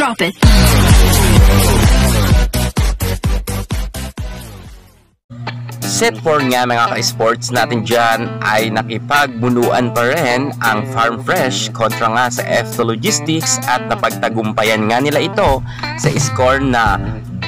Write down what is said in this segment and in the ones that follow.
Drop it. Set 4 nga mga ka-sports natin dyan ay nakipagbunuan pa rin ang Farm Fresh kontra nga sa F2 Logistics at napagtagumpayan nga nila ito sa score na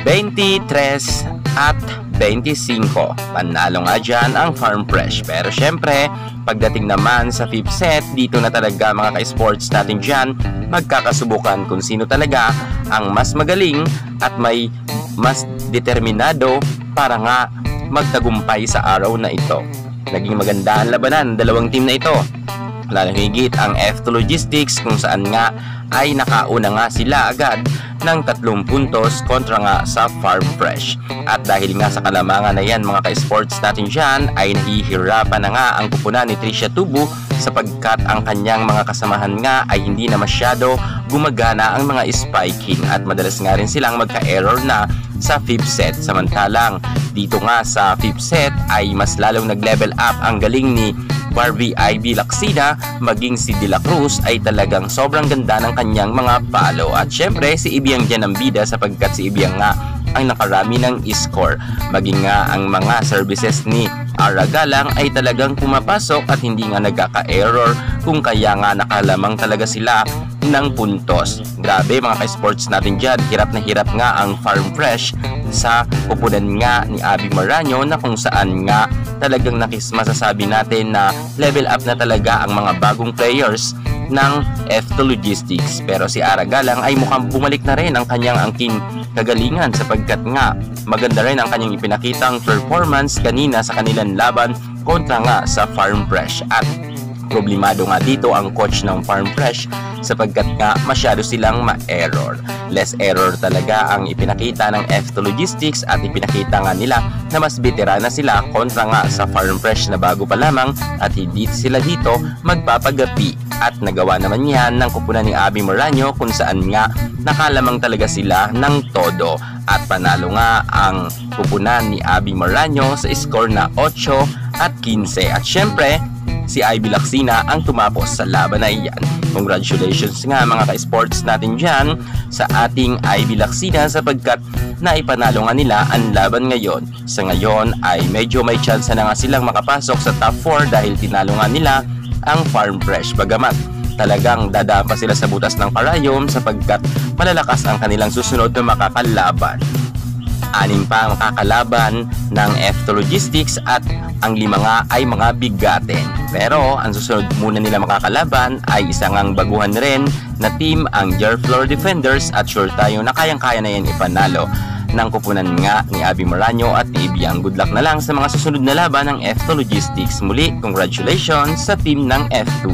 23 at 25. Panalo nga dyan ang Farm Fresh. Pero syempre, pagdating naman sa 5th set, dito na talaga mga ka-sports natin dyan magkakasubukan kung sino talaga ang mas magaling at may mas determinado para nga magtagumpay sa araw na ito. Naging maganda ang labanan, dalawang team na ito. Lalong higit ang F2 Logistics kung saan nga ay nakauna nga sila agad ng 3 puntos kontra nga sa Farm Fresh. At dahil nga sa kalamangan na yan mga ka-sports natin dyan ay nahihirapan na nga ang kupunan ni Tricia Tubu sapagkat ang kanyang mga kasamahan nga ay hindi na masyado gumagana ang mga spiking at madalas nga rin silang magka-error na sa 5th set. Samantalang dito nga sa 5th set ay mas lalong nag-level up ang galing ni Barbie Ivy Laksina, maging si De La Cruz ay talagang sobrang ganda ng kanyang mga palo. At syempre si Ibiang dyan ang bida sapagkat si Ibiang nga ang nakarami ng score. Maging nga ang mga services ni Aragalang ay talagang pumapasok at hindi nga nagkaka-error kung kaya nga nakalamang talaga sila ng puntos. Grabe mga ka-sports natin dyan, hirap na hirap nga ang Farm Fresh sa pupunan nga ni Abby Maranyo na kung saan nga talagang masasabi natin na level up na talaga ang mga bagong players ng F2 Logistics. Pero si Aragalang ay mukhang bumalik na rin ang kanyang angking kagalingan sapagkat nga maganda rin ang kanyang ipinakitang performance kanina sa kanilang laban kontra nga sa Farm Fresh. At problemado nga dito ang coach ng Farm Fresh sapagkat nga masyado silang ma-error. Less error talaga ang ipinakita ng F2 Logistics at ipinakita nga nila na mas veterana sila kontra nga sa Farm Fresh na bago pa lamang at hindi sila dito magpapagapi. At nagawa naman yan ng kupunan ni Abby Maranyo kung saan nga nakalamang talaga sila ng todo. At panalo nga ang kupunan ni Abby Maranyo sa score na 8 at 15. At syempre, si Ivy Laksina ang tumapos sa laban na iyan. Congratulations nga mga ka-sports natin dyan sa ating Ivy Laksina sapagkat naipanalo nga nila ang laban ngayon. Sa ngayon ay medyo may chance na nga silang makapasok sa top 4 dahil tinalo nga nila ang Farm Fresh. Bagamat talagang dadaan pa sila sa butas ng karayom sapagkat malalakas ang kanilang susunod na makakalaban. 6 pa ang makakalaban ng F2 Logistics at ang 5 nga ay mga bigatin. Pero ang susunod muna nila makakalaban ay isang ang baguhan rin na team, ang Jerflor Defenders, at sure tayo na kayang-kaya na yan ipanalo ng kupunan nga ni Abby Maranyo at ni Ibiang. Good luck na lang sa mga susunod na laban ng F2 Logistics. Muli, congratulations sa team ng F2.